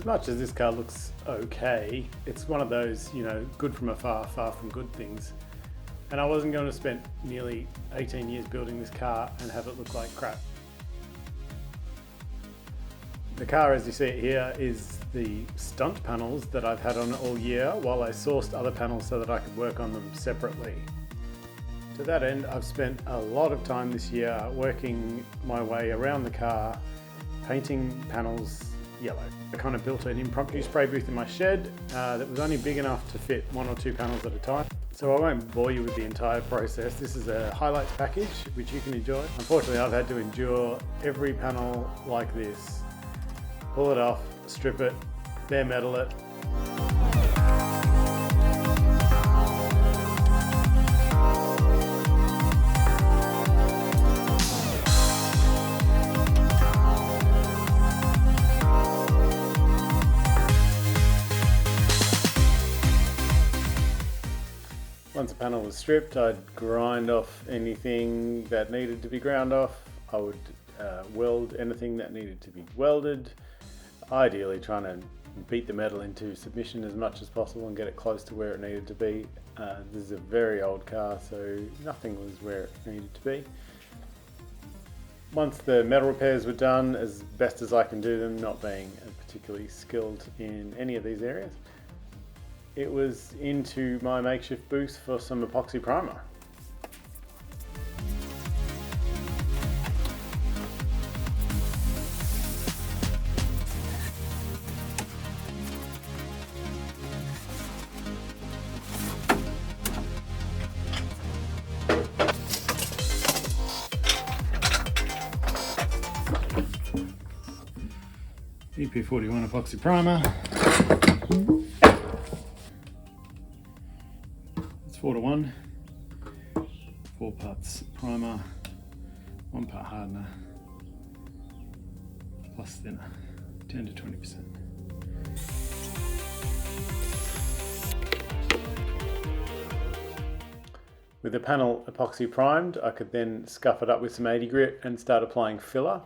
much as this car looks okay, it's one of those, you know, good from afar, far from good things. And I wasn't going to spend nearly 18 years building this car and have it look like crap. The car, as you see it here, is the stunt panels that I've had on it all year while I sourced other panels so that I could work on them separately. To that end, I've spent a lot of time this year working my way around the car, painting panels yellow. I kind of built an impromptu spray booth in my shed that was only big enough to fit 1 or 2 panels at a time. So I won't bore you with the entire process. This is a highlights package which you can enjoy. Unfortunately, I've had to endure every panel like this. Pull it off, strip it, bare metal it. Once a panel was stripped, I'd grind off anything that needed to be ground off. I would weld anything that needed to be welded, ideally trying to beat the metal into submission as much as possible and get it close to where it needed to be. This is a very old car, so nothing was where it needed to be. Once the metal repairs were done, as best as I can do them, not being particularly skilled in any of these areas, it was into my makeshift booth for some epoxy primer. Ep3 epoxy primer. It's 4:1, 4 parts primer, 1 part hardener, plus thinner, 10 to 20%. With the panel epoxy primed, I could then scuff it up with some 80 grit and start applying filler.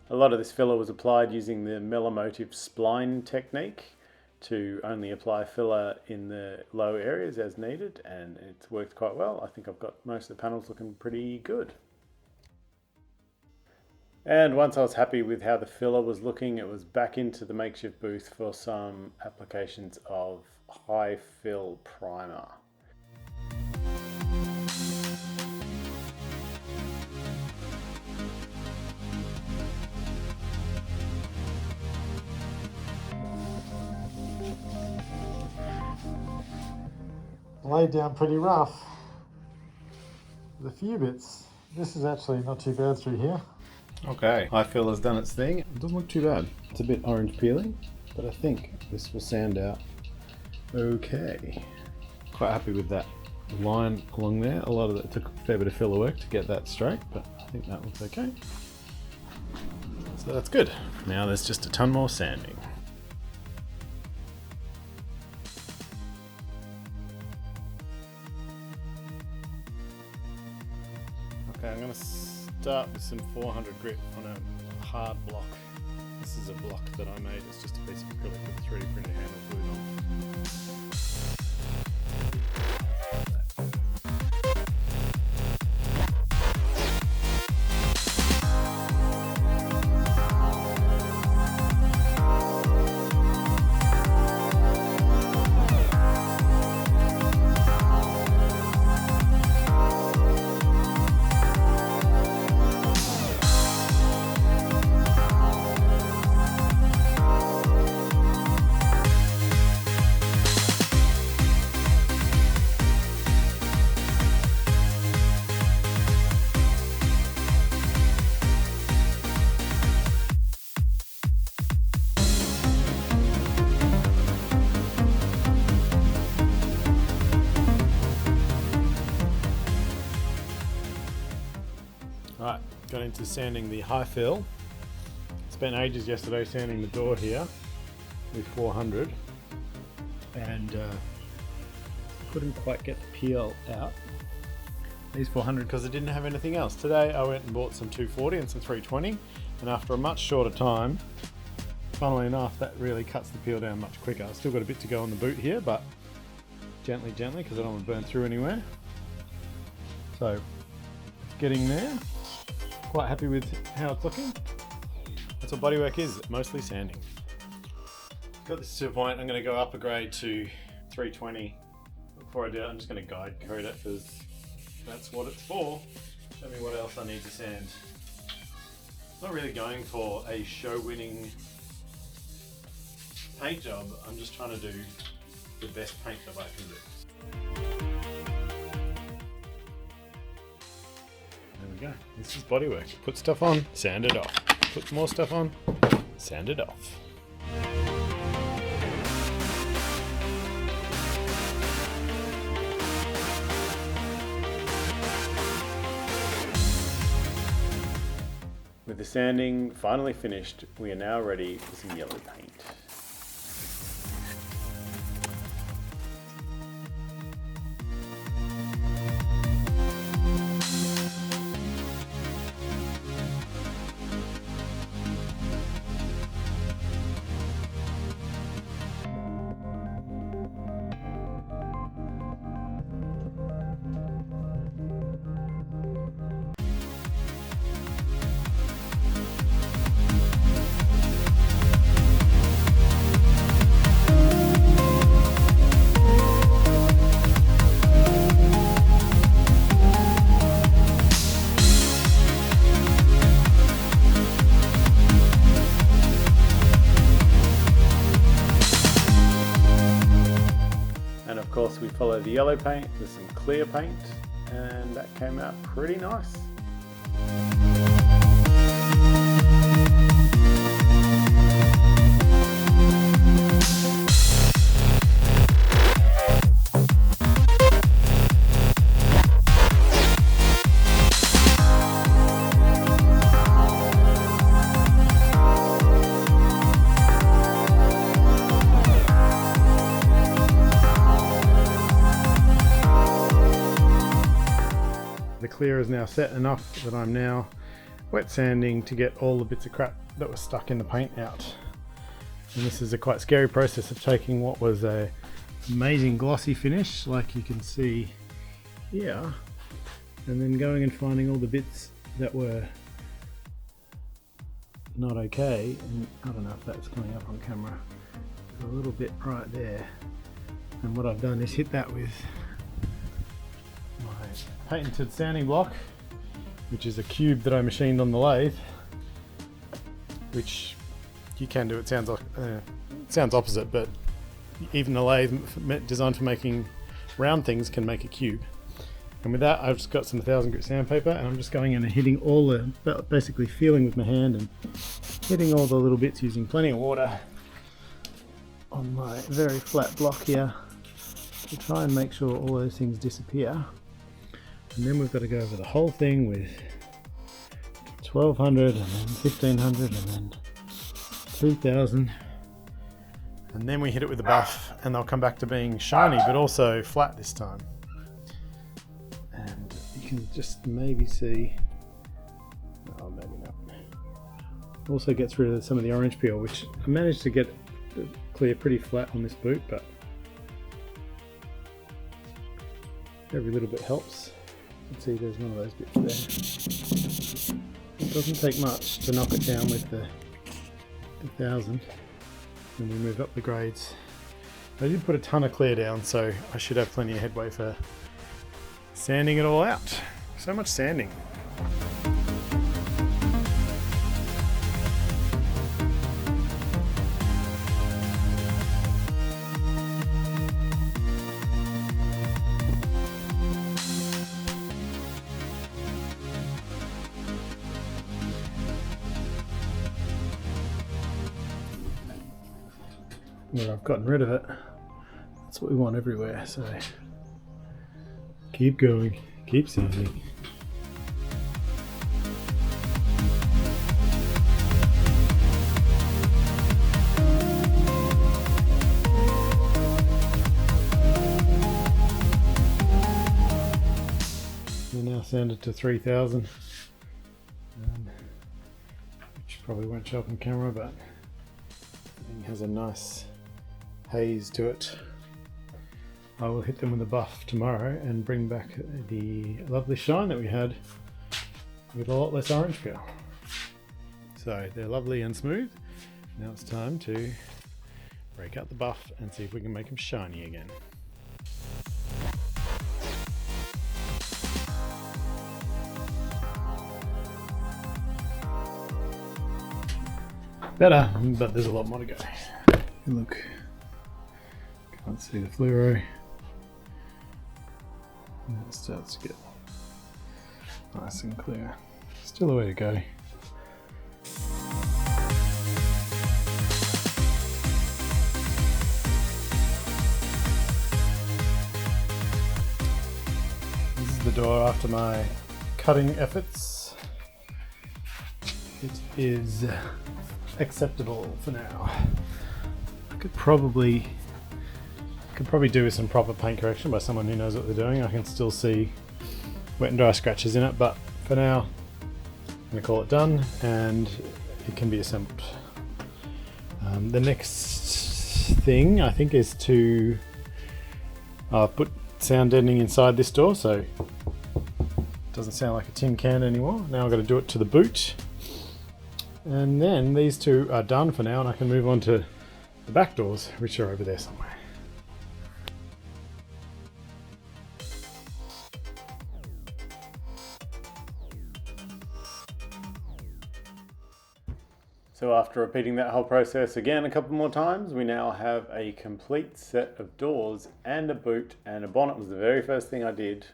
A lot of this filler was applied using the Melomotive spline technique to only apply filler in the low areas as needed, and it's worked quite well. I think I've got most of the panels looking pretty good. And once I was happy with how the filler was looking, it was back into the makeshift booth for some applications of high fill primer. Laid down pretty rough with a few bits. This is actually not too bad through here. Okay, high fill has done its thing. It doesn't look too bad. It's a bit orange peeling, but I think this will sand out okay. Quite happy with that line along there. A lot of it took a fair bit of filler work to get that straight, but I think that looks okay. So that's good. Now there's just a ton more sanding. Okay, I'm going to start with some 400 grit on a hard block. This is a block that I made. It's just a piece of acrylic with 3D printed handle glued on. Right, got into sanding the high fill. Spent ages yesterday sanding the door here with 400 and couldn't quite get the peel out. These 400 because I didn't have anything else. Today I went and bought some 240 and some 320, and after a much shorter time funnily enough, that really cuts the peel down much quicker. I've still got a bit to go on the boot here, but gently, because I don't want to burn through anywhere. So it's getting there. Quite happy with how it's looking. That's what bodywork is, mostly sanding. Got this to a point, I'm going to go up a grade to 320. Before I do it, I'm just going to guide code it because that's what it's for. Show me what else I need to sand. I'm not really going for a show-winning paint job. I'm just trying to do the best paint job I can do. There we go. This is bodywork. Put stuff on, sand it off. Put more stuff on, sand it off. With the sanding finally finished, we are now ready for some yellow paint. Of course, we follow the yellow paint with some clear paint, and that came out pretty nice. The clear is now set enough that I'm now wet sanding to get all the bits of crap that was stuck in the paint out. And this is a quite scary process of taking what was a amazing glossy finish, like you can see here, and then going and finding all the bits that were not okay. And I don't know if that's coming up on camera. There's a little bit right there. And what I've done is hit that with my patented sanding block, which is a cube that I machined on the lathe, which you can do. It sounds like sounds opposite, but even a lathe designed for making round things can make a cube. And with that, I've just got some 1000 grit sandpaper, and I'm just going in and hitting all the, basically feeling with my hand and hitting all the little bits using plenty of water on my very flat block here to try and make sure all those things disappear. And then we've got to go over the whole thing with 1200 and then 1500 and then 2000, and then we hit it with the buff, and they'll come back to being shiny but also flat this time. And you can just maybe see, oh maybe not, also gets rid of some of the orange peel, which I managed to get clear pretty flat on this boot, but every little bit helps. You can see there's one of those bits there. It doesn't take much to knock it down with the 1000 when we move up the grades. I did put a ton of clear down, so I should have plenty of headway for sanding it all out. So much sanding. Where I've gotten rid of it, that's what we want everywhere, so keep going, keep sanding. We'll now sand it to 3000, which probably won't show up on camera, but Everything has a nice haze to it. I will hit them with a buff tomorrow and bring back the lovely shine that we had with a lot less orange peel. So they're lovely and smooth. Now it's time to break out the buff and see if we can make them shiny again. Better, but there's a lot more to go. Look, can't see the fluoro. And it starts to get nice and clear. Still a way to go. This is the door after my cutting efforts. It is acceptable for now. I could probably do with some proper paint correction by someone who knows what they're doing. I can still see wet and dry scratches in it, but for now I'm going to call it done and it can be assembled. The next thing I think is to put sound deadening inside this door so it doesn't sound like a tin can anymore. Now I've got to do it to the boot. And then these two are done for now and I can move on to the back doors, which are over there somewhere. So after repeating that whole process again a couple more times, we now have a complete set of doors and a boot, and a bonnet was the very first thing I did.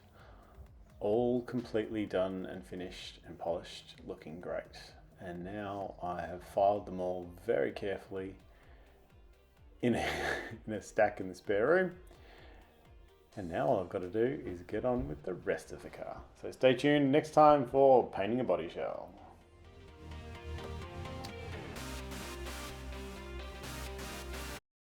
All completely done and finished and polished, looking great. And now I have filed them all very carefully in a stack in the spare room. And now all I've got to do is get on with the rest of the car. So stay tuned next time for painting a body shell.